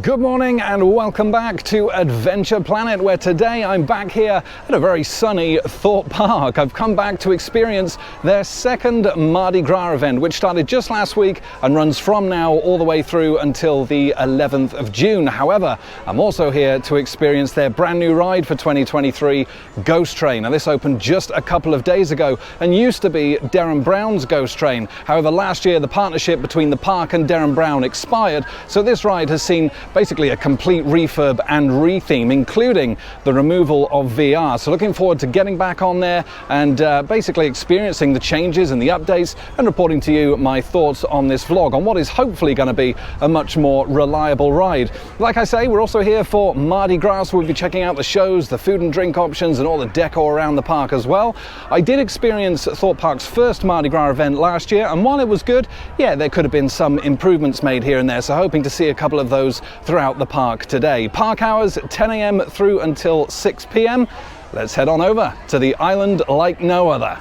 Good morning and welcome back to Adventure Planet, where today I'm back here at a very sunny Thorpe Park. I've come back to experience their second Mardi Gras event, which started just last week and runs from now all the way through until the 11th of June. However, I'm also here to experience their brand new ride for 2023, Ghost Train. Now, this opened just a couple of days ago and used to be Derrin Browns Ghost Train. However, last year the partnership between the park and Derrin Brown expired, so this ride has seen basically a complete refurb and retheme, including the removal of VR. So looking forward to getting back on there and basically experiencing the changes and the updates and reporting to you my thoughts on this vlog on what is hopefully going to be a much more reliable ride. Like I say, we're also here for Mardi Gras. We'll be checking out the shows, the food and drink options and all the decor around the park as well. I did experience Thorpe Park's first Mardi Gras event last year, and while it was good, yeah, there could have been some improvements made here and there, so hoping to see a couple of those throughout the park today. Park hours 10 a.m. through until 6 p.m. Let's head on over to the island like no other.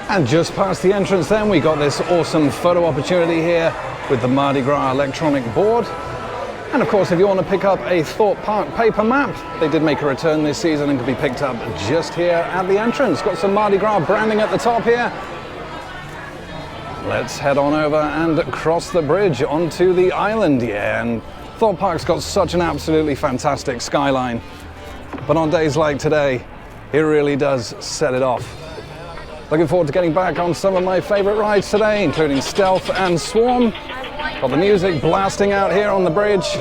And just past the entrance then, we got this awesome photo opportunity here with the Mardi Gras electronic board. And of course, if you want to pick up a Thorpe Park paper map, they did make a return this season and can be picked up just here at the entrance. Got some Mardi Gras branding at the top here. Let's head on over and cross the bridge onto the island. Yeah, and Thorpe Park's got such an absolutely fantastic skyline. But on days like today, it really does set it off. Looking forward to getting back on some of my favorite rides today, including Stealth and Swarm. Got the music blasting out here on the bridge.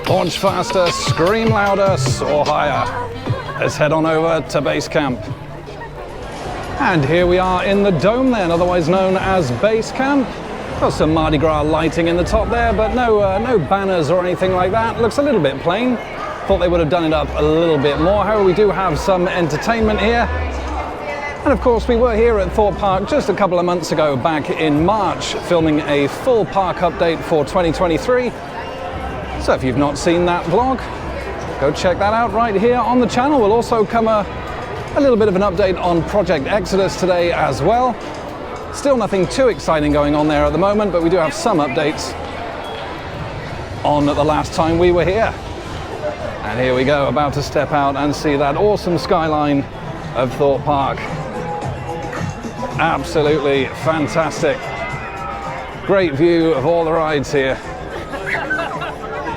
Launch faster, scream louder, soar higher. Let's head on over to base camp. And here we are in the dome then, otherwise known as base camp. Got some Mardi Gras lighting in the top there, but no banners or anything like that. Looks a little bit plain. Thought they would have done it up a little bit more. However, we do have some entertainment here. And of course, we were here at Thorpe Park just a couple of months ago, back in March, filming a full park update for 2023. So if you've not seen that vlog, go check that out right here on the channel. We'll also cover a little bit of an update on Project Exodus today as well. Still nothing too exciting going on there at the moment, but we do have some updates on the last time we were here. And here we go, about to step out and see that awesome skyline of Thorpe Park. Absolutely fantastic. Great view of all the rides here.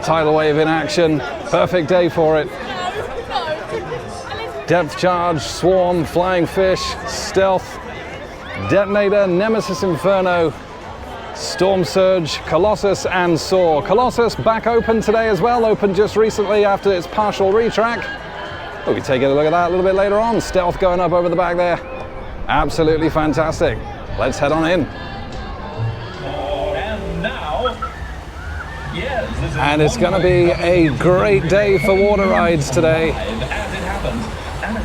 Tidal wave in action, perfect day for it. Depth charge, Swarm, Flying Fish, Stealth, Detonator, Nemesis Inferno, Storm Surge, Colossus and Saw. Colossus back open today as well, opened just recently after its partial retrack. We'll be taking a look at that a little bit later on. Stealth going up over the back there. Absolutely fantastic. Let's head on in. And now, yes, this is and it's going to be a great day for water rides today.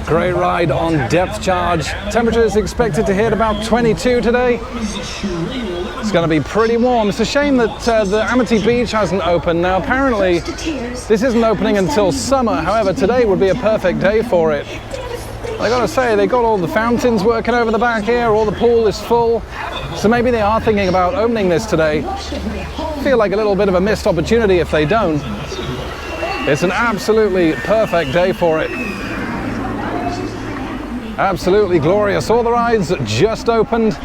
Great ride on depth charge. Temperature is expected to hit about 22 today. It's going to be pretty warm. It's a shame that the Amity Beach hasn't opened. Now apparently this isn't opening until summer. However, today would be a perfect day for it. I gotta say, they got all the fountains working over the back here. All the pool is full. So maybe they are thinking about opening this today. Feel like a little bit of a missed opportunity if they don't. It's an absolutely perfect day for it. Absolutely glorious. All the rides just opened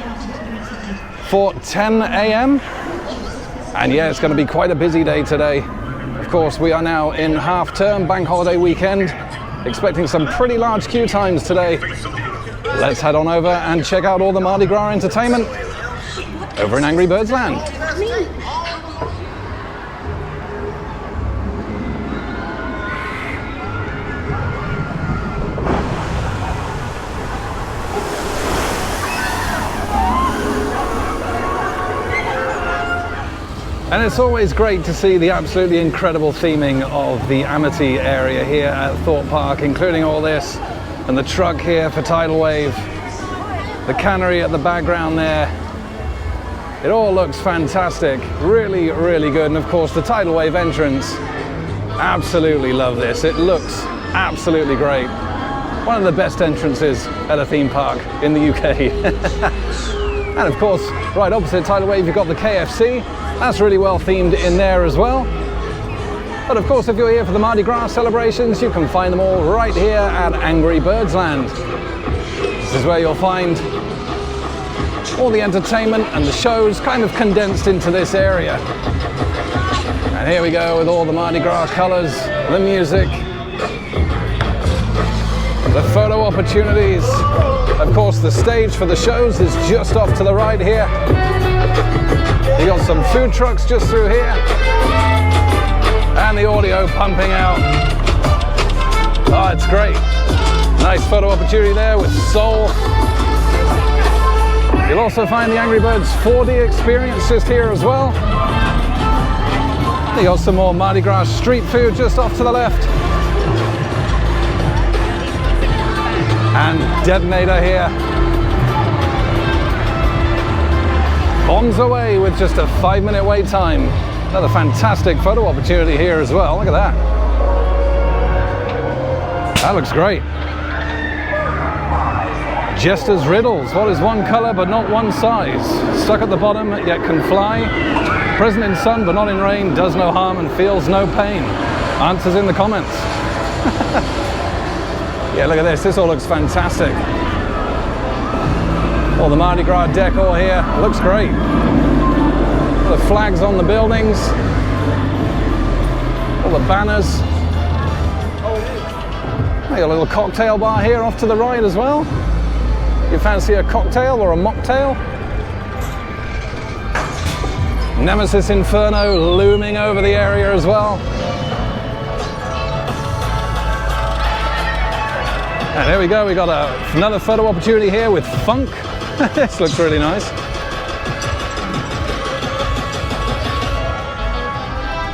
for 10 a.m. And yeah, it's going to be quite a busy day today. Of course, we are now in half-term, bank holiday weekend, expecting some pretty large queue times today. Let's head on over and check out all the Mardi Gras entertainment over in Angry Birds Land. And it's always great to see the absolutely incredible theming of the Amity area here at Thorpe Park, including all this, and the truck here for Tidal Wave, the cannery at the background there. It all looks fantastic, really, really good. And of course, the Tidal Wave entrance, absolutely love this. It looks absolutely great. One of the best entrances at a theme park in the UK. And of course, right opposite Tidal Wave, you've got the KFC. That's really well themed in there as well. But of course, if you're here for the Mardi Gras celebrations, you can find them all right here at Angry Birds Land. This is where you'll find all the entertainment and the shows kind of condensed into this area. And here we go with all the Mardi Gras colors, the music, the photo opportunities. Of course, the stage for the shows is just off to the right here. You got some food trucks just through here. And the audio pumping out. Oh, it's great. Nice photo opportunity there with Soul. You'll also find the Angry Birds 4D experience just here as well. You got some more Mardi Gras street food just off to the left. And Detonator here. Bombs away with just a 5-minute wait time. Another fantastic photo opportunity here as well. Look at that. That looks great. Jester's Riddles. What is one color but not one size? Stuck at the bottom yet can fly. Present in sun but not in rain. Does no harm and feels no pain. Answers in the comments. Yeah, look at this. This all looks fantastic. All the Mardi Gras decor here. Looks great. The flags on the buildings. All the banners. Maybe a little cocktail bar here off to the right as well. You fancy a cocktail or a mocktail? Nemesis Inferno looming over the area as well. And there we go, we got another photo opportunity here with Funk. This looks really nice.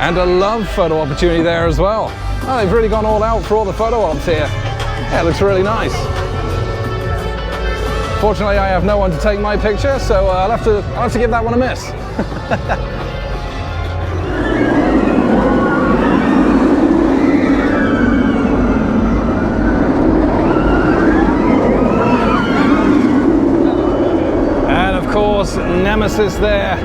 And a Love photo opportunity there as well. Oh, they've really gone all out for all the photo ops here. Yeah, it looks really nice. Fortunately, I have no one to take my picture, so I'll have to give that one a miss. Nemesis there.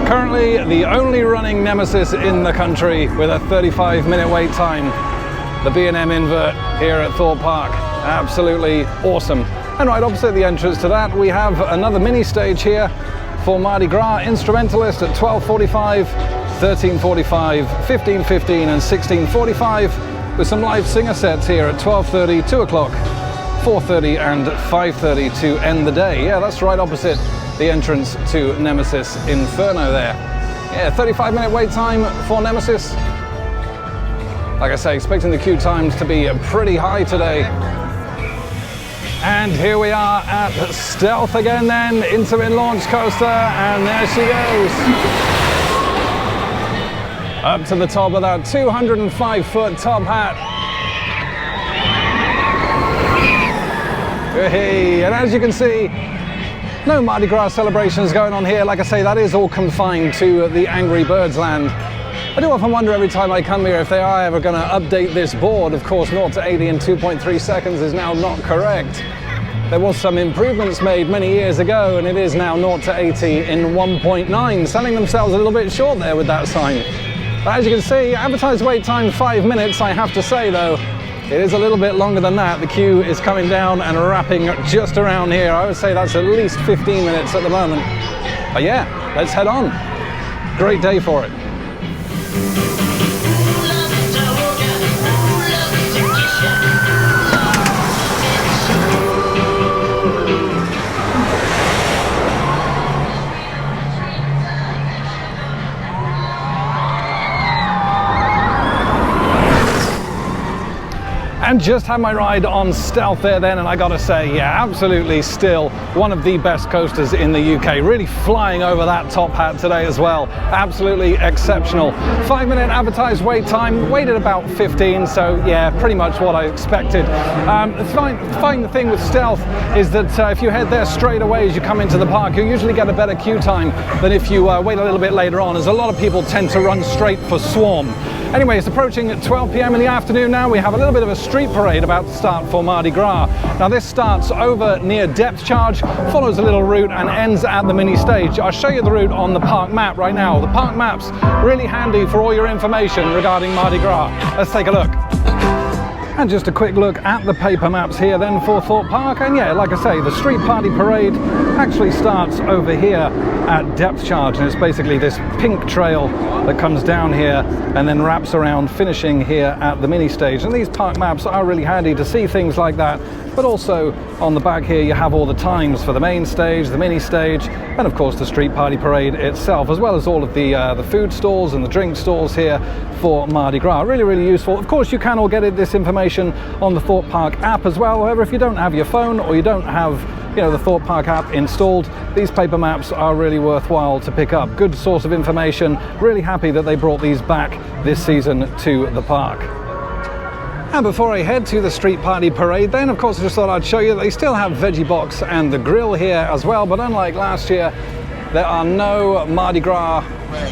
Currently the only running Nemesis in the country with a 35-minute wait time. The B&M invert here at Thorpe Park. Absolutely awesome. And right opposite the entrance to that, we have another mini stage here for Mardi Gras Instrumentalist at 12:45, 13:45, 15:15 and 16:45 with some live singer sets here at 12:30, 2 o'clock, 4:30 and 5:30 to end the day. Yeah, that's right opposite the entrance to Nemesis Inferno there. Yeah, 35-minute wait time for Nemesis. Like I say, expecting the queue times to be pretty high today. And here we are at Stealth again then, into launch coaster, and there she goes. Up to the top of that 205-foot top hat. Hey, and as you can see, no Mardi Gras celebrations going on here. Like I say, that is all confined to the Angry Birds Land. I do often wonder every time I come here if they are ever going to update this board. Of course, 0 to 80 in 2.3 seconds is now not correct. There was some improvements made many years ago, and it is now 0 to 80 in 1.9, selling themselves a little bit short there with that sign. But as you can see, advertised wait time 5 minutes. I have to say though, it is a little bit longer than that. The queue is coming down and wrapping just around here. I would say that's at least 15 minutes at the moment. But yeah, let's head on. Great day for it. And just had my ride on Stealth there then, and I gotta say, yeah, absolutely still one of the best coasters in the UK. Really flying over that top hat today as well. Absolutely exceptional. 5-minute advertised wait time, waited about 15, so yeah, pretty much what I expected. The fine thing with Stealth is that if you head there straight away as you come into the park, you usually get a better queue time than if you wait a little bit later on, as a lot of people tend to run straight for Swarm. Anyway, it's approaching at 12 p.m. in the afternoon now. We have a little bit of a street parade about to start for Mardi Gras. Now this starts over near Depth Charge, follows a little route and ends at the mini stage. I'll show you the route on the park map right now. The park map's really handy for all your information regarding Mardi Gras. Let's take a look. And just a quick look at the paper maps here then for Thorpe Park. And yeah, like I say, the street party parade actually starts over here at Depth Charge, and it's basically this pink trail that comes down here and then wraps around, finishing here at the mini stage. And these park maps are really handy to see things like that, but also on the back here you have all the times for the main stage, the mini stage, and of course the street party parade itself, as well as all of the food stalls and the drink stalls here for Mardi Gras. Really useful. Of course you can all get this information on the Thorpe Park app as well. However, if you don't have your phone or you don't have the Thorpe Park app installed, these paper maps are really worthwhile to pick up. Good source of information. Really happy that they brought these back this season to the park. And before I head to the street party parade then, of course I just thought I'd show you that they still have Veggie Box and the grill here as well, but unlike last year, there are no Mardi Gras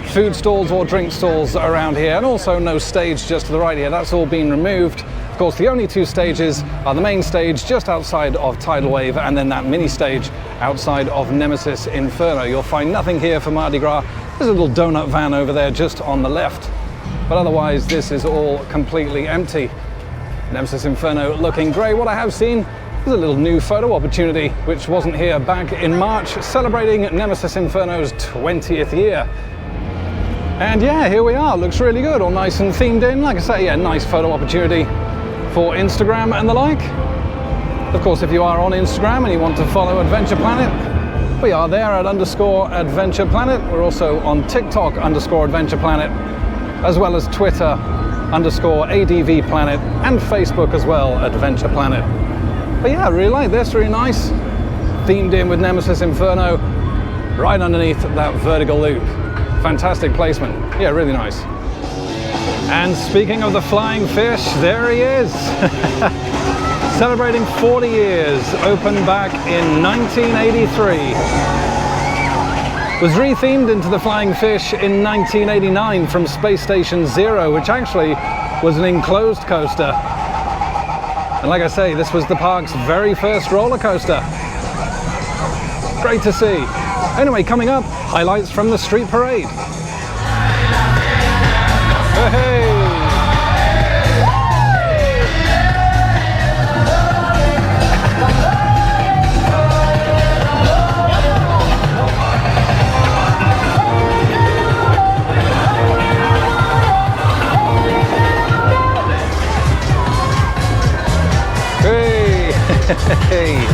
food stalls or drink stalls around here, and also no stage just to the right here. That's all been removed. Of course, the only two stages are the main stage just outside of Tidal Wave and then that mini stage outside of Nemesis Inferno. You'll find nothing here for Mardi Gras. There's a little donut van over there just on the left, but otherwise this is all completely empty. Nemesis Inferno looking great. What I have seen is a little new photo opportunity which wasn't here back in March, celebrating Nemesis Inferno's 20th year. And yeah, here we are. Looks really good, all nice and themed in. Like I say, yeah, nice photo opportunity for Instagram and the like. Of course, if you are on Instagram and you want to follow Adventure Planet, we are there at _Adventure Planet. We're also on TikTok _Adventure Planet, as well as Twitter _ADV Planet, and Facebook as well, Adventure Planet. But yeah, I really like this, really nice. Themed in with Nemesis Inferno, right underneath that vertical loop. Fantastic placement. Yeah, really nice. And speaking of the flying fish, there he is. Celebrating 40 years, opened back in 1983. Was rethemed into the flying fish in 1989 from Space Station Zero, which actually was an enclosed coaster. And like I say, this was the park's very first roller coaster. Great to see. Anyway, coming up, highlights from the street parade. Hey! Hey!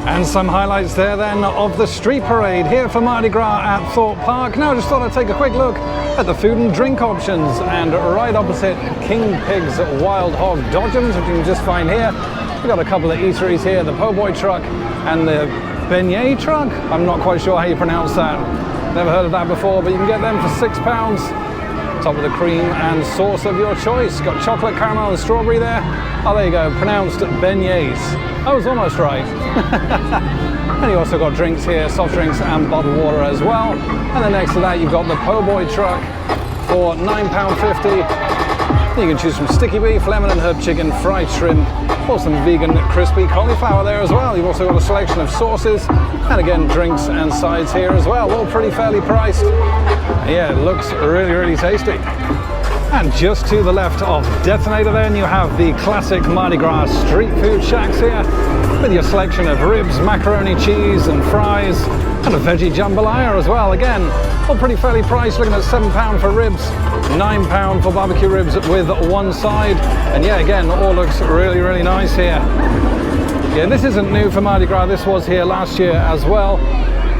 And some highlights there then of the street parade here for Mardi Gras at Thorpe Park. Now I just thought I'd take a quick look at the food and drink options, and right opposite King Pig's Wild Hog Dodgems, which you can just find here. We've got a couple of eateries here, the Po' Boy truck and the beignet truck. I'm not quite sure how you pronounce that. Never heard of that before, but you can get them for £6. Top of the cream and sauce of your choice. Got chocolate, caramel and strawberry there. Oh, there you go, pronounced beignets. I was almost right. And you also got drinks here, soft drinks and bottled water as well. And then next to that you've got the Po' Boy truck for £9.50. You can choose from sticky beef, lemon and herb chicken, fried shrimp, or some vegan crispy cauliflower there as well. You've also got a selection of sauces, and again drinks and sides here as well, all pretty fairly priced. Yeah, it looks really tasty. And just to the left of Detonator then you have the classic Mardi Gras street food shacks here, with your selection of ribs, macaroni cheese and fries, and a veggie jambalaya as well. Again, all pretty fairly priced, looking at £7 for ribs, £9 for barbecue ribs with one side. And yeah, again, all looks really nice here. Yeah, this isn't new for Mardi Gras, this was here last year as well.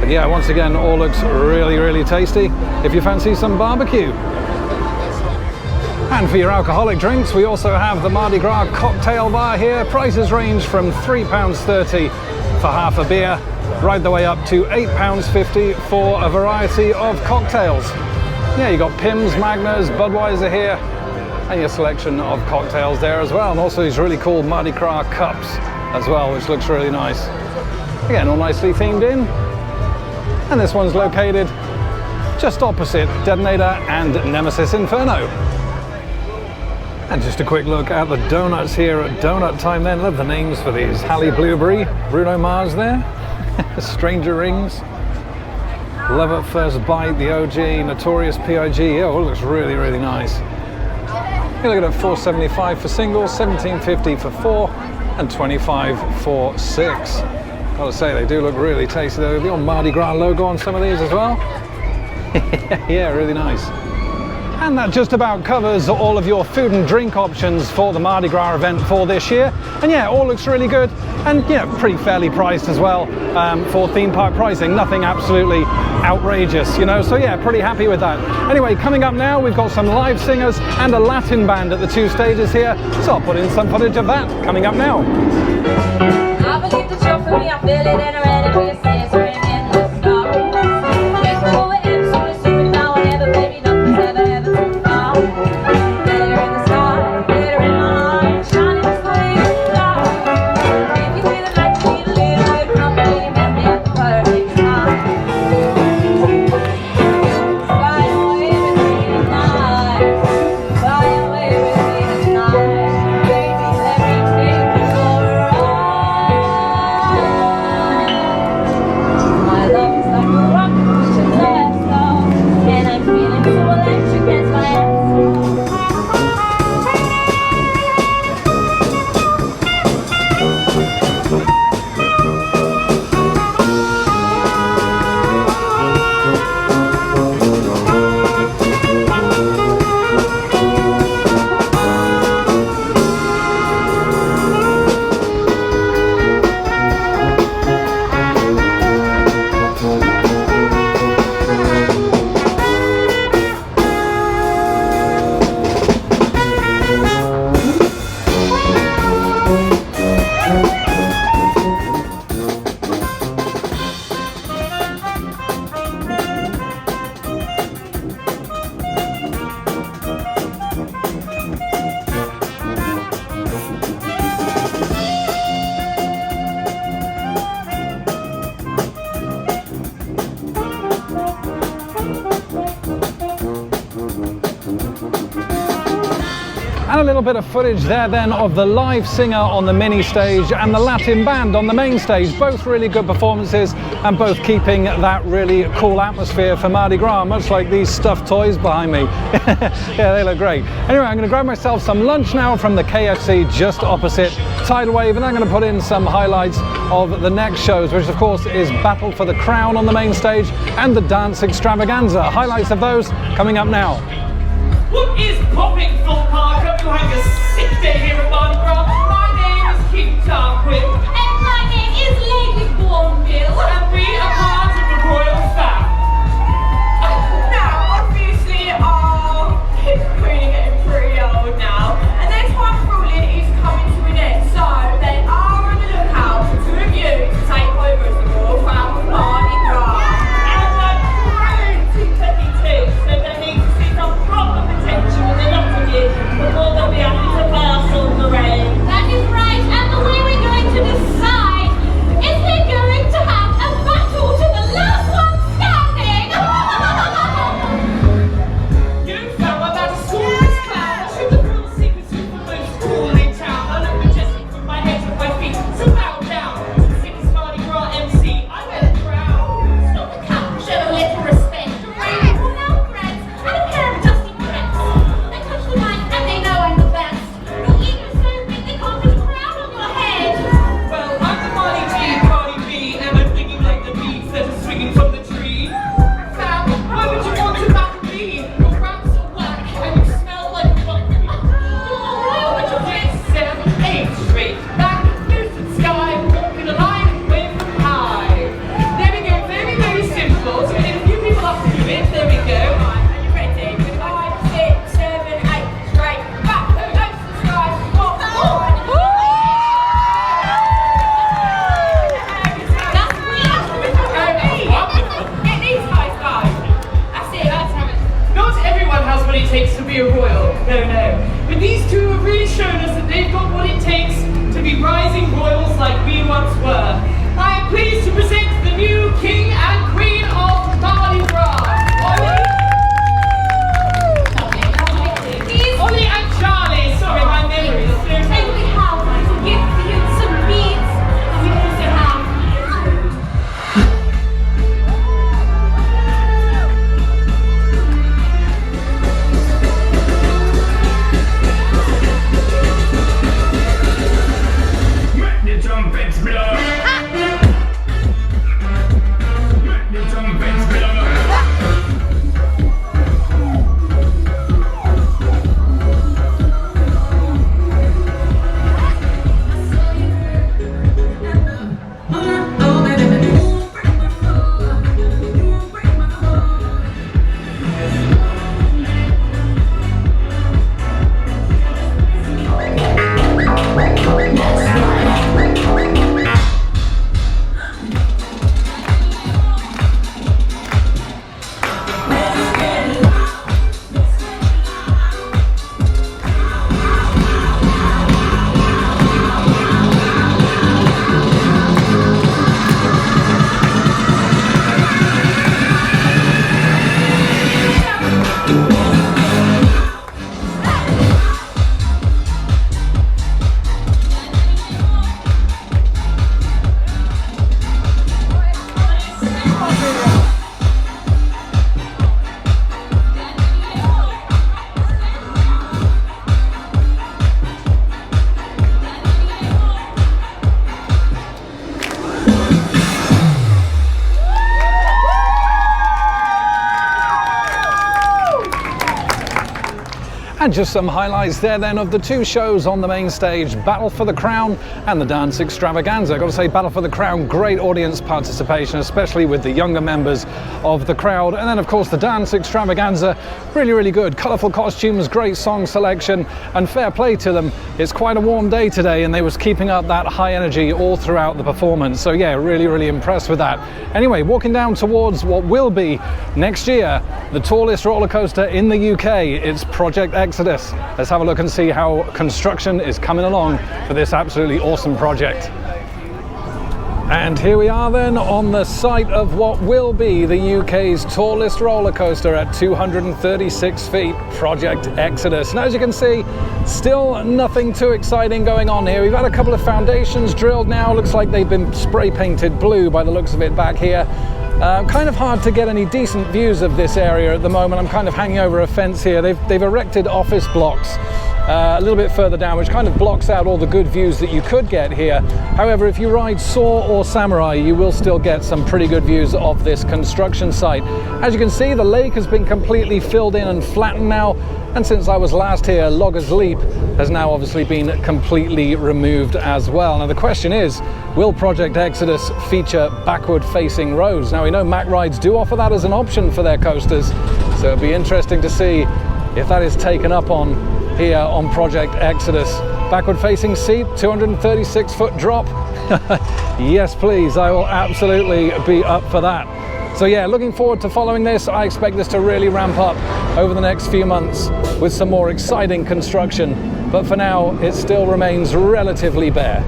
But yeah, once again, all looks really tasty if you fancy some barbecue. And for your alcoholic drinks, we also have the Mardi Gras cocktail bar here. Prices range from £3.30 for half a beer, right the way up to £8.50 for a variety of cocktails. Yeah, you got Pimm's, Magners, Budweiser here, and your selection of cocktails there as well, and also these really cool Mardi Gras cups as well, which looks really nice. Again, all nicely themed in. And this one's located just opposite Detonator and Nemesis Inferno. And just a quick look at the donuts here at Donut Time then. Love the names for these. Halle Blueberry, Bruno Mars there, Stranger Rings, Love at First Bite, the OG, Notorious P.I.G. Oh, it looks really, really nice. You're looking at $4.75 for singles, $17.50 for 4, and $25 for 6. Gotta say, they do look really tasty though. The old Mardi Gras logo on some of these as well. Yeah, really nice. And that just about covers all of your food and drink options for the Mardi Gras event for this year. And yeah, all looks really good, and you know, pretty fairly priced as well for theme park pricing. Nothing absolutely outrageous, you know, so yeah, pretty happy with that. Anyway, coming up now, we've got some live singers and a Latin band at the 2 stages here, so I'll put in some footage of that coming up now. I believe the show for me, I feel it and I'm ready for your sensory in the sky. Yes, we're over M, so it's super now and ever, baby, nothing's ever too far. Glitter in the sky, glitter in my heart, shining just the way you are. If you see the lights, need a little bit of company, you met me at the perfect time. Fly away with me tonight, fly away with me tonight, baby, let me take you for a ride. My love is like a rock, which is left off, and I'm feeling so electric as my ass. And a little bit of footage there then of the live singer on the mini stage and the Latin band on the main stage. Both really good performances and both keeping that really cool atmosphere for Mardi Gras, much like these stuffed toys behind me. Yeah, they look great. Anyway, I'm going to grab myself some lunch now from the KFC just opposite Tidal Wave, and I'm going to put in some highlights of the next shows, which of course is Battle for the Crown on the main stage and the Dance Extravaganza. Highlights of those coming up now. What is popping, Thorpe Park? Hope you're having a sick day here at Mardi Gras. My name is King Tarquin. And my name is Lady Bourneville. And we are part of the royal fam. Now, obviously, our kids and queen are getting pretty old now, and their time of ruling is coming to an end. So they are on the lookout for 2 of you to take over as the royal fam of Mardi Gras. And they're pretty techie too, so they need to see some proper potential in the lot of you before they'll be happy to pass on the reign. That is right, and the way we're going to decide is they're going to have a battle to be a royal. No, no. But these two have really shown us that they've got what it takes to be rising royals like we once were. I am pleased to present the new King and Queen of Mardi Gras. Ollie and Charlie. Sorry, my memory is so And we have a gift for you, some beads. And we also have Let the trumpets blow. Let the trumpets blow. And just some highlights there then of the two shows on the main stage, Battle for the Crown and the Dance Extravaganza. I've got to say, Battle for the Crown, great audience participation, especially with the younger members of the crowd. And then of course the Dance Extravaganza, really, really good. Colourful costumes, great song selection, and fair play to them. It's quite a warm day today and they was keeping up that high energy all throughout the performance. So yeah, really, really impressed with that. Anyway, walking down towards what will be next year, the tallest roller coaster in the UK. It's Project Exodus. Let's have a look and see how construction is coming along for this absolutely awesome project. And here we are then on the site of what will be the UK's tallest roller coaster at 236 feet, Project Exodus. And as you can see, still nothing too exciting going on here. We've had a couple of foundations drilled now. Looks like they've been spray painted blue by the looks of it back here. Kind of hard to get any decent views of this area at the moment. I'm kind of hanging over a fence here. They've erected office blocks a little bit further down, which kind of blocks out all the good views that you could get here. However, if you ride Saw or Samurai, you will still get some pretty good views of this construction site. As you can see, the lake has been completely filled in and flattened now. And since I was last here, Logger's Leap has now obviously been completely removed as well. Now the question is, will Project Exodus feature backward-facing roads? Now we know Mack Rides do offer that as an option for their coasters, so it'll be interesting to see if that is taken up on here on Project Exodus. Backward-facing seat, 236-foot drop. Yes, please, I will absolutely be up for that. So yeah, looking forward to following this. I expect this to really ramp up over the next few months with some more exciting construction. But for now, it still remains relatively bare.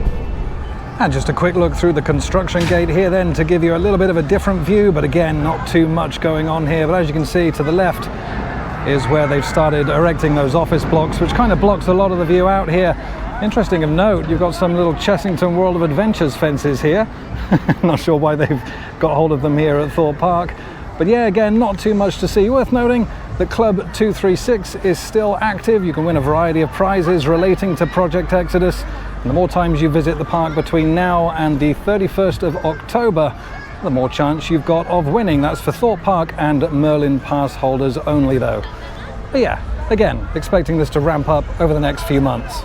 And just a quick look through the construction gate here then to give you a little bit of a different view, but again, not too much going on here. But as you can see to the left is where they've started erecting those office blocks, which kind of blocks a lot of the view out here. Interesting of note, you've got some little Chessington World of Adventures fences here. Not sure why they've got hold of them here at Thorpe Park. But yeah, again, not too much to see. Worth noting that Club 236 is still active. You can win a variety of prizes relating to Project Exodus. And the more times you visit the park between now and the 31st of October, the more chance you've got of winning. That's for Thorpe Park and Merlin pass holders only though. But yeah, again, expecting this to ramp up over the next few months.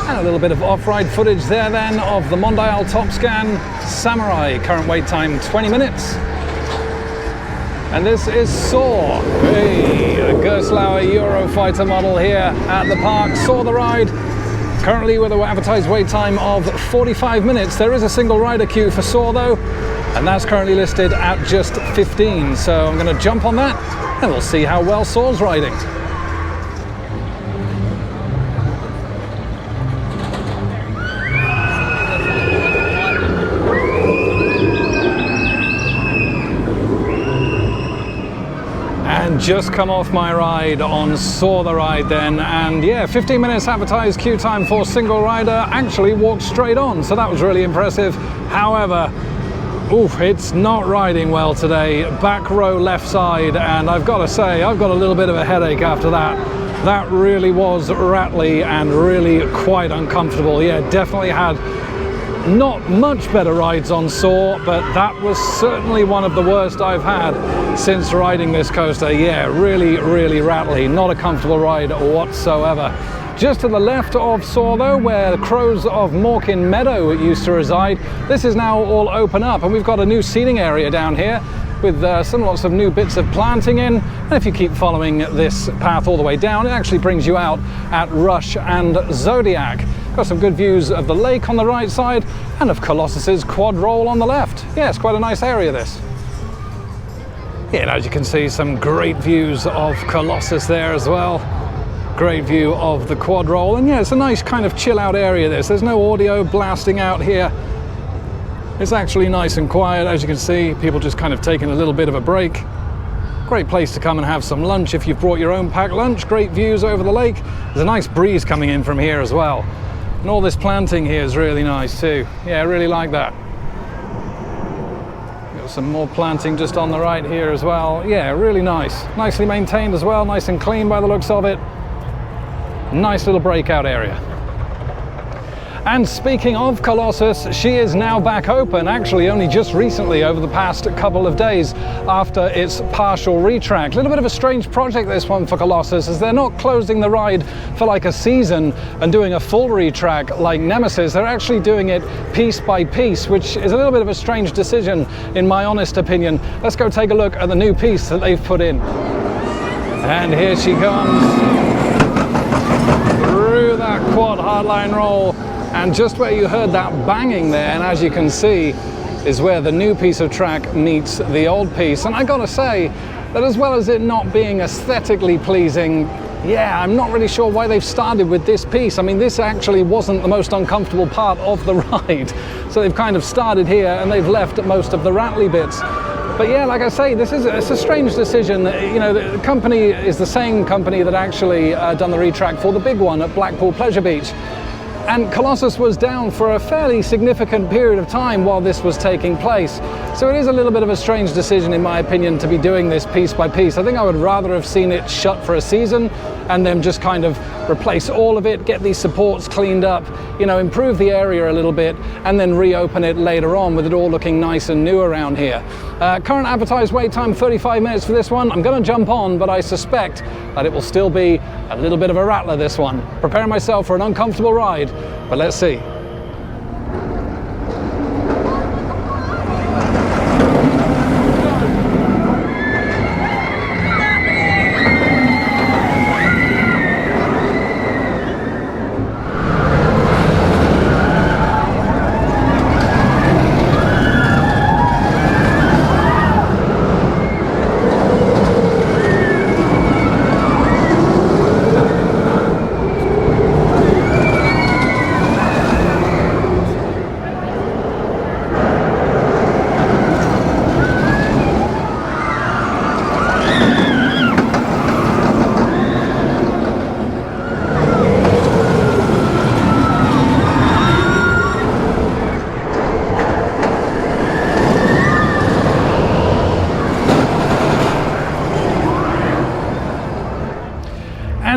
A little bit of off-ride footage there then of the Mondial Top Scan Samurai. Current wait time 20 minutes. And this is Saw, hey, a slower Eurofighter model here at the park. Saw the ride. Currently with an advertised wait time of 45 minutes. There is a single rider queue for Saw though, and that's currently listed at just 15. So I'm going to jump on that and we'll see how well Saw's riding. And just come off my ride on Saw the Ride then, and yeah, 15 minutes advertised queue time for single rider, actually walked straight on, so that was really impressive. However, oof, it's not riding well today. Back row left side, and I've got to say, I've got a little bit of a headache after that. That really was rattly and really quite uncomfortable. Yeah, definitely had not much better rides on Saw, but that was certainly one of the worst I've had since riding this coaster. Yeah, really, really rattly. Not a comfortable ride whatsoever. Just to the left of Saw though, where the crows of Morecambe Meadow used to reside, this is now all open up, and we've got a new seating area down here with lots of new bits of planting in. And if you keep following this path all the way down, it actually brings you out at Rush and Zodiac. Got some good views of the lake on the right side and of Colossus's quad roll on the left. Yeah, it's quite a nice area this. Yeah, and as you can see, some great views of Colossus there as well. Great view of the quad roll, and yeah, it's a nice kind of chill out area this. There's no audio blasting out here. It's actually nice and quiet, as you can see. People just kind of taking a little bit of a break. Great place to come and have some lunch if you've brought your own packed lunch. Great views over the lake. There's a nice breeze coming in from here as well. And all this planting here is really nice too. Yeah, I really like that. Got some more planting just on the right here as well. Yeah, really nice. Nicely maintained as well, nice and clean by the looks of it. Nice little breakout area. And speaking of Colossus, she is now back open, actually only just recently over the past couple of days after its partial retrack. A little bit of a strange project this one for Colossus, as they're not closing the ride for like a season and doing a full retrack like Nemesis. They're actually doing it piece by piece, which is a little bit of a strange decision in my honest opinion. Let's go take a look at the new piece that they've put in. And here she comes through that quad hardline roll. And just where you heard that banging there, and as you can see, is where the new piece of track meets the old piece. And I gotta say that as well as it not being aesthetically pleasing, yeah, I'm not really sure why they've started with this piece. I mean, this actually wasn't the most uncomfortable part of the ride. So they've kind of started here and they've left most of the rattly bits. But yeah, like I say, it's a strange decision. You know, the company is the same company that actually done the retrack for the big one at Blackpool Pleasure Beach. And Colossus was down for a fairly significant period of time while this was taking place. So it is a little bit of a strange decision, in my opinion, to be doing this piece by piece. I think I would rather have seen it shut for a season and then just kind of replace all of it, get these supports cleaned up, you know, improve the area a little bit, and then reopen it later on with it all looking nice and new around here. Current advertised wait time 35 minutes for this one. I'm going to jump on, but I suspect that it will still be a little bit of a rattler, this one. Preparing myself for an uncomfortable ride, but let's see.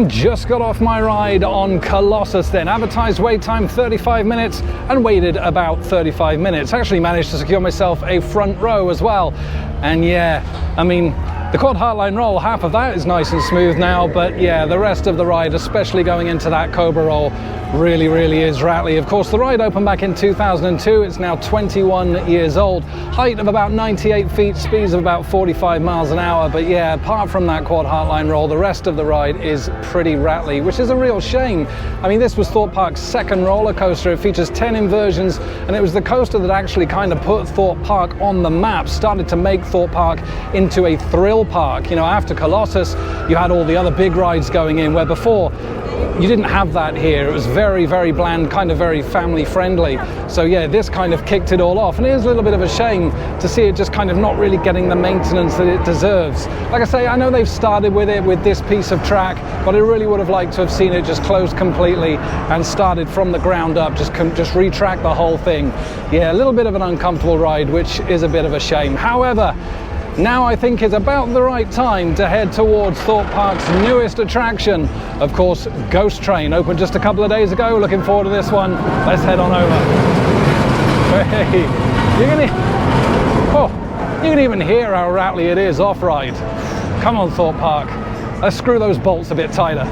Just got off my ride on Colossus then. Advertised wait time 35 minutes and waited about 35 minutes. Actually managed to secure myself a front row as well. And yeah, I mean, The quad heartline roll, half of that is nice and smooth now, but yeah, the rest of the ride, especially going into that cobra roll, really is rattly. Of course, the ride opened back in 2002. It's now 21 years old. Height of about 98 feet, speeds of about 45 miles an hour. But yeah, apart from that quad heartline roll, the rest of the ride is pretty rattly, which is a real shame. I mean, this was Thorpe Park's second roller coaster. It features 10 inversions, and it was the coaster that actually kind of put Thorpe Park on the map, started to make Thorpe Park into a thrill park. You know, after Colossus, you had all the other big rides going in, where before you didn't have that here. It was very bland, kind of very family friendly. So yeah, this kind of kicked it all off, and it is a little bit of a shame to see it just kind of not really getting the maintenance that it deserves. Like I say, I know they've started with it with this piece of track, but I really would have liked to have seen it just closed completely and started from the ground up, just retrack the whole thing. Yeah, a little bit of an uncomfortable ride, which is a bit of a shame. However, now I think is about the right time to head towards Thorpe Park's newest attraction, of course, Ghost Train. Opened just a couple of days ago. Looking forward to this one. Let's head on over. Hey, you can even hear how rattly it is off-ride. Come on, Thorpe Park. Let's screw those bolts a bit tighter.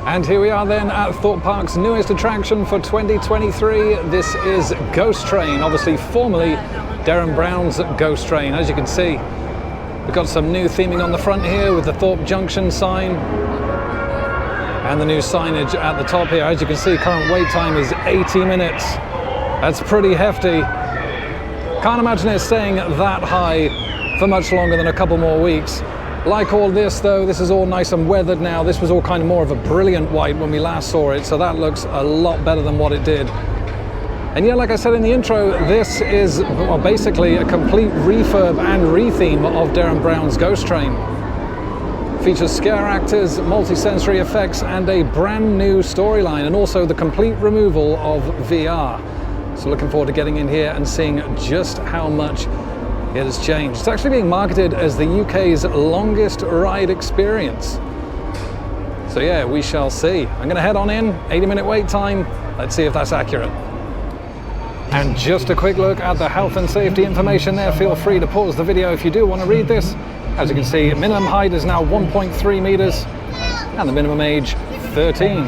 And here we are then at Thorpe Park's newest attraction for 2023. This is Ghost Train, obviously formerly Derrin Browns Ghost Train. As you can see, we've got some new theming on the front here with the Thorpe Junction sign and the new signage at the top here. As you can see, current wait time is 80 minutes. That's pretty hefty. Can't imagine it staying that high for much longer than a couple more weeks. Like all this though, this is all nice and weathered now. This was all kind of more of a brilliant white when we last saw it, so that looks a lot better than what it did. And yeah, like I said in the intro, this is well, basically a complete refurb and retheme of Derrin Browns Ghost Train. Features scare actors, multi-sensory effects, and a brand new storyline, and also the complete removal of VR. So looking forward to getting in here and seeing just how much it has changed. It's actually being marketed as the UK's longest ride experience. So yeah, we shall see. I'm going to head on in, 80-minute wait time. Let's see if that's accurate. And just a quick look at the health and safety information there. Feel free to pause the video if you do want to read this. As you can see, minimum height is now 1.3 meters and the minimum age 13.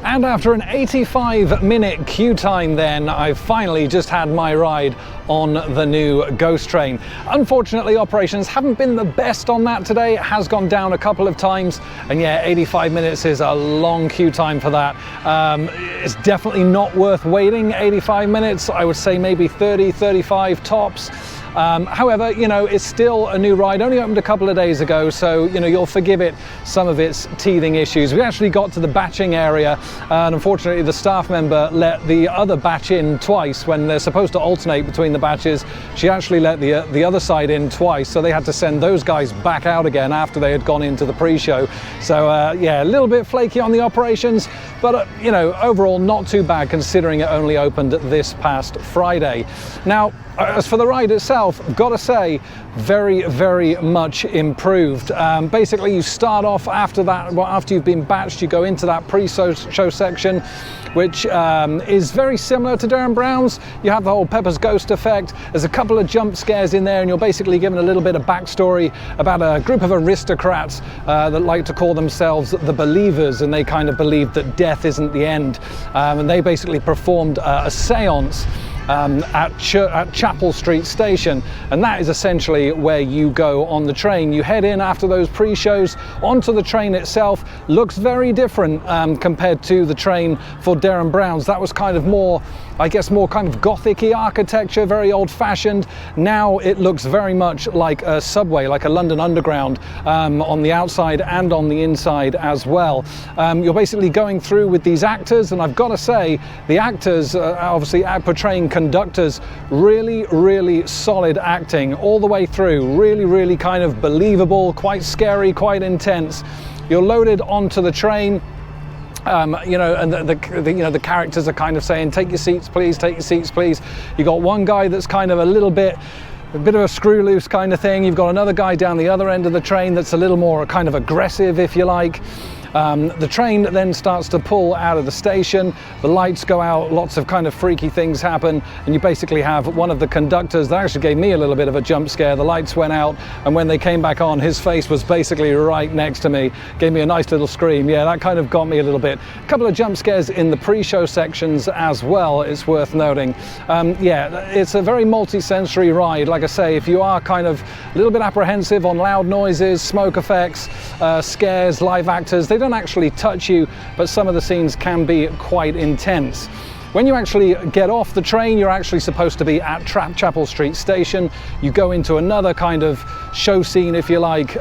And after an 85-minute queue time then, I've finally just had my ride on the new Ghost Train. Unfortunately, operations haven't been the best on that today. It has gone down a couple of times, and yeah, 85 minutes is a long queue time for that. It's definitely not worth waiting 85 minutes. I would say maybe 30, 35 tops. However, you know, it's still a new ride, only opened a couple of days ago, so, you know, you'll forgive it some of its teething issues. We actually got to the batching area, and unfortunately the staff member let the other batch in twice when they're supposed to alternate between the batches. She actually let the other side in twice, so they had to send those guys back out again after they had gone into the pre-show. So, yeah, a little bit flaky on the operations, but, you know, overall not too bad considering it only opened this past Friday. Now, as for the ride itself, I've got to say, very, very much improved. Basically, you start off after that, well, after you've been batched, you go into that pre-show section, which is very similar to Derrin Browns. You have the whole Pepper's Ghost effect. There's a couple of jump scares in there, and you're basically given a little bit of backstory about a group of aristocrats that like to call themselves the Believers, and they kind of believe that death isn't the end. And they basically performed a seance at Chapel Street Station, and that is essentially where you go on the train. You head in after those pre-shows onto the train itself. Looks very different compared to the train for Derrin Browns. That was kind of more, I guess, more kind of gothic-y architecture, very old-fashioned. Now it looks very much like a subway, like a London Underground, on the outside and on the inside as well. You're basically going through with these actors, and I've got to say, the actors obviously portraying conductors, really, really solid acting all the way through. Really, really kind of believable, quite scary, quite intense. You're loaded onto the train. You know, and the characters are kind of saying, take your seats please, take your seats please. You got one guy that's kind of a bit of a screw loose kind of thing. You've got another guy down the other end of the train that's a little more kind of aggressive, if you like. The train then starts to pull out of the station, the lights go out, lots of kind of freaky things happen, and you basically have one of the conductors that actually gave me a little bit of a jump scare. The lights went out, and when they came back on, his face was basically right next to me, gave me a nice little scream. Yeah, that kind of got me a little bit. A couple of jump scares in the pre-show sections as well, it's worth noting. Yeah, it's a very multi-sensory ride. Like I say, if you are kind of a little bit apprehensive on loud noises, smoke effects, scares, live actors, they don't actually touch you, but some of the scenes can be quite intense. When you actually get off the train, you're actually supposed to be at Chapel Street Station. You go into another kind of show scene, if you like,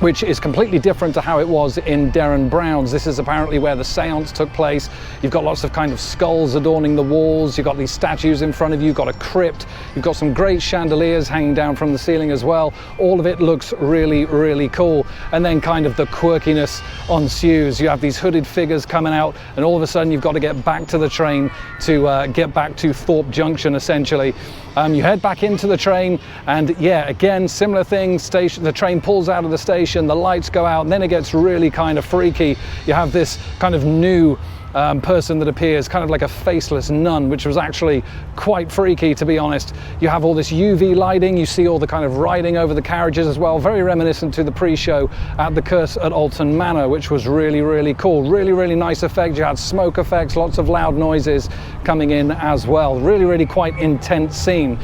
which is completely different to how it was in Derrin Browns. This is apparently where the seance took place. You've got lots of kind of skulls adorning the walls. You've got these statues in front of you. You've got a crypt. You've got some great chandeliers hanging down from the ceiling as well. All of it looks really, really cool. And then kind of the quirkiness ensues. You have these hooded figures coming out, and all of a sudden you've got to get back to the train to get back to Thorpe Junction, essentially. You head back into the train, and yeah, again, similar thing. The train pulls out of the station, the lights go out, and then it gets really kind of freaky. You have this kind of new person that appears, kind of like a faceless nun, which was actually quite freaky, to be honest. You have all this UV lighting, you see all the kind of riding over the carriages as well, very reminiscent to the pre-show at the Curse at Alton Manor, which was really, really cool. Really, really nice effect. You had smoke effects, lots of loud noises coming in as well. Really, really quite intense scene.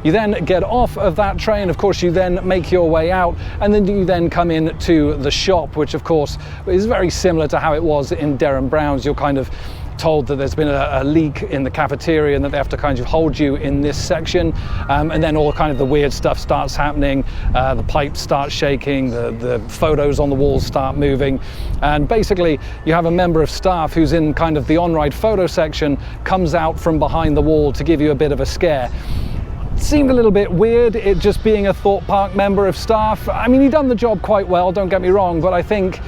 You then get off of that train, of course you then make your way out, and then you then come in to the shop, which of course is very similar to how it was in Derrin Browns. You're kind of told that there's been a leak in the cafeteria and that they have to kind of hold you in this section, and then all kind of the weird stuff starts happening. The pipes start shaking, the photos on the walls start moving, and basically you have a member of staff who's in kind of the on-ride photo section, comes out from behind the wall to give you a bit of a scare. Seemed a little bit weird, it just being a Thorpe Park member of staff. I mean, he done the job quite well, don't get me wrong, but I think,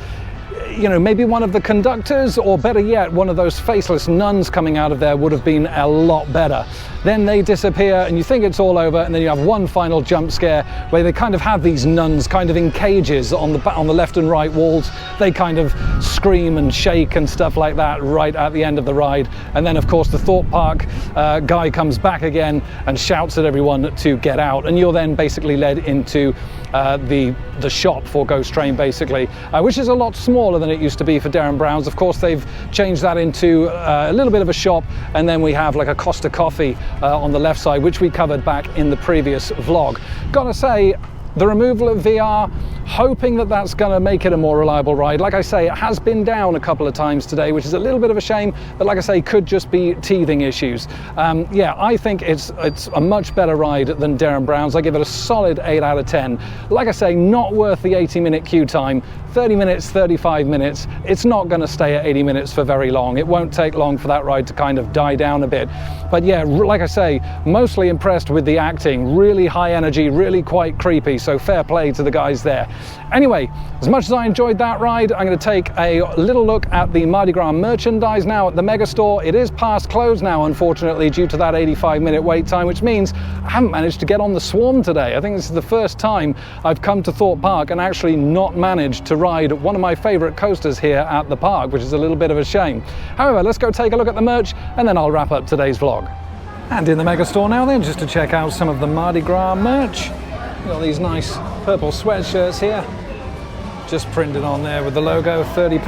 you know, maybe one of the conductors, or better yet, one of those faceless nuns coming out of there would have been a lot better. Then they disappear and you think it's all over, and then you have one final jump scare where they kind of have these nuns kind of in cages on the left and right walls. They kind of scream and shake and stuff like that right at the end of the ride. And then of course the Thorpe Park guy comes back again and shouts at everyone to get out, and you're then basically led into the shop for Ghost Train, basically, which is a lot smaller than it used to be for Derrin Browns. Of course they've changed that into a little bit of a shop, and then we have like a Costa Coffee on the left side, which we covered back in the previous vlog. Gotta say, the removal of VR, hoping that that's going to make it a more reliable ride. Like I say, it has been down a couple of times today, which is a little bit of a shame, but like I say, could just be teething issues. Yeah, I think it's a much better ride than Derrin Browns. I give it a solid 8 out of 10. Like I say, not worth the 80-minute queue time. 30 minutes, 35 minutes. It's not going to stay at 80 minutes for very long. It won't take long for that ride to kind of die down a bit. But yeah, like I say, mostly impressed with the acting. Really high energy, really quite creepy. So fair play to the guys there. Anyway, as much as I enjoyed that ride, I'm going to take a little look at the Mardi Gras merchandise now at the Megastore. It is past close now, unfortunately, due to that 85-minute wait time, which means I haven't managed to get on the Swarm today. I think this is the first time I've come to Thorpe Park and actually not managed to ride one of my favorite coasters here at the park, which is a little bit of a shame. However, let's go take a look at the merch and then I'll wrap up today's vlog. And in the Megastore now then, just to check out some of the Mardi Gras merch. Got these nice purple sweatshirts here, just printed on there with the logo, £30.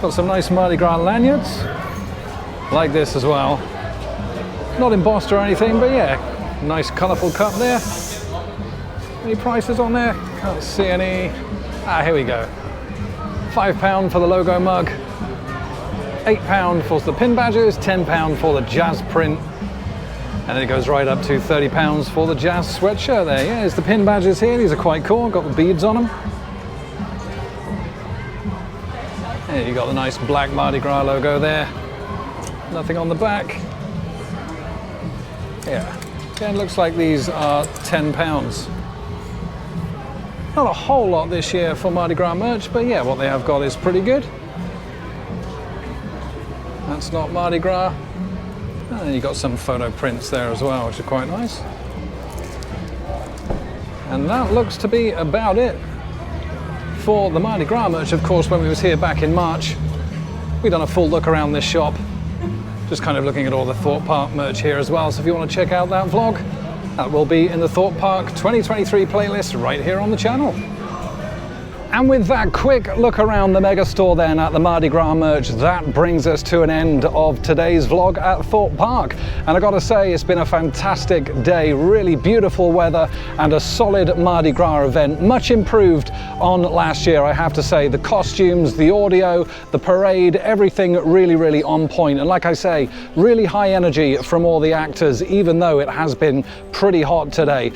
Got some nice Mardi Gras lanyards, like this as well. Not embossed or anything, but yeah, nice colourful cup there. Any prices on there? Can't see any. Here we go. £5 for the logo mug, £8 for the pin badges, £10 for the jazz print, and then it goes right up to £30 for the jazz sweatshirt there. Yeah, there's the pin badges here. These are quite cool. Got the beads on them. There you got the nice black Mardi Gras logo there. Nothing on the back. Yeah. Again, looks like these are £10. Not a whole lot this year for Mardi Gras merch, but yeah, what they have got is pretty good. That's not Mardi Gras. And then you've got some photo prints there as well, which are quite nice. And that looks to be about it for the Mardi Gras merch, of course, when we was here back in March. We done a full look around this shop, just kind of looking at all the Thorpe Park merch here as well. So if you want to check out that vlog, that will be in the Thorpe Park 2023 playlist right here on the channel. And with that quick look around the mega store then at the Mardi Gras merch, that brings us to an end of today's vlog at Thorpe Park. And I gotta say, it's been a fantastic day, really beautiful weather and a solid Mardi Gras event, much improved on last year, I have to say. The costumes, the audio, the parade, everything really on point. And like I say, really high energy from all the actors, even though it has been pretty hot today.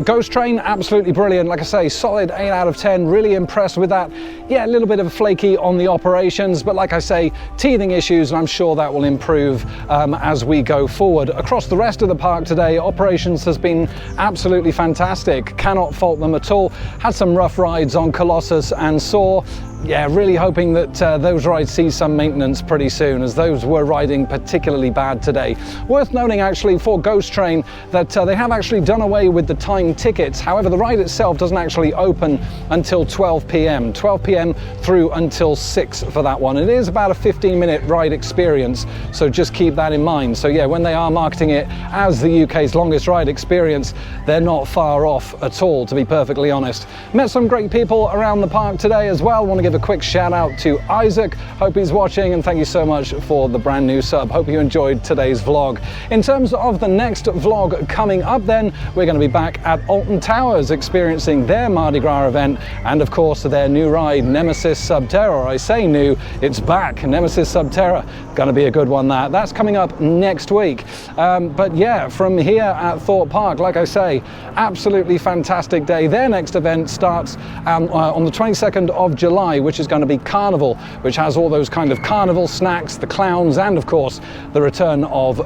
Ghost Train, absolutely brilliant. Like I say, solid 8 out of 10, really impressed with that. Yeah, a little bit of flaky on the operations, but like I say, teething issues, and I'm sure that will improve as we go forward. Across the rest of the park today, operations has been absolutely fantastic. Cannot fault them at all. Had some rough rides on Colossus and Saw. Yeah, really hoping that those rides see some maintenance pretty soon, as those were riding particularly bad today. Worth noting actually for Ghost Train that they have actually done away with the time tickets. However, the ride itself doesn't actually open until 12 p.m. 12 p.m. through until 6 for that one. It is about a 15-minute ride experience, so just keep that in mind. So yeah, when they are marketing it as the UK's longest ride experience, they're not far off at all, to be perfectly honest. Met some great people around the park today as well. Want to give a quick shout out to Isaac, hope he's watching, and thank you so much for the brand new sub. Hope you enjoyed today's vlog. In terms of the next vlog coming up then, we're going to be back at Alton Towers experiencing their Mardi Gras event and of course their new ride Nemesis Subterra. I say new, it's back. Nemesis Subterra, going to be a good one. That's coming up next week. But yeah, from here at Thorpe Park, like I say, absolutely fantastic day. Their next event starts on the 22nd of July, which is going to be Carnival, which has all those kind of carnival snacks, the clowns, and of course the return of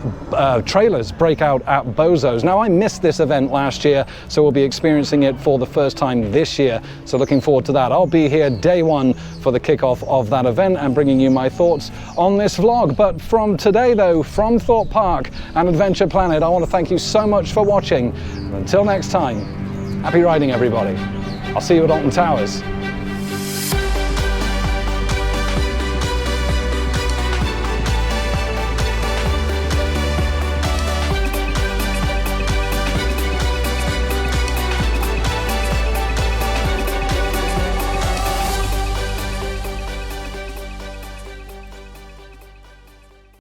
trailers breakout at Bozo's. Now I missed this event last year, so we'll be experiencing it for the first time this year, so looking forward to that. I'll be here day one for the kickoff of that event and bringing you my thoughts on this vlog. But from today though, from Thorpe Park and Adventure Planet, I want to thank you so much for watching, and until next time, happy riding everybody. I'll see you at Alton Towers.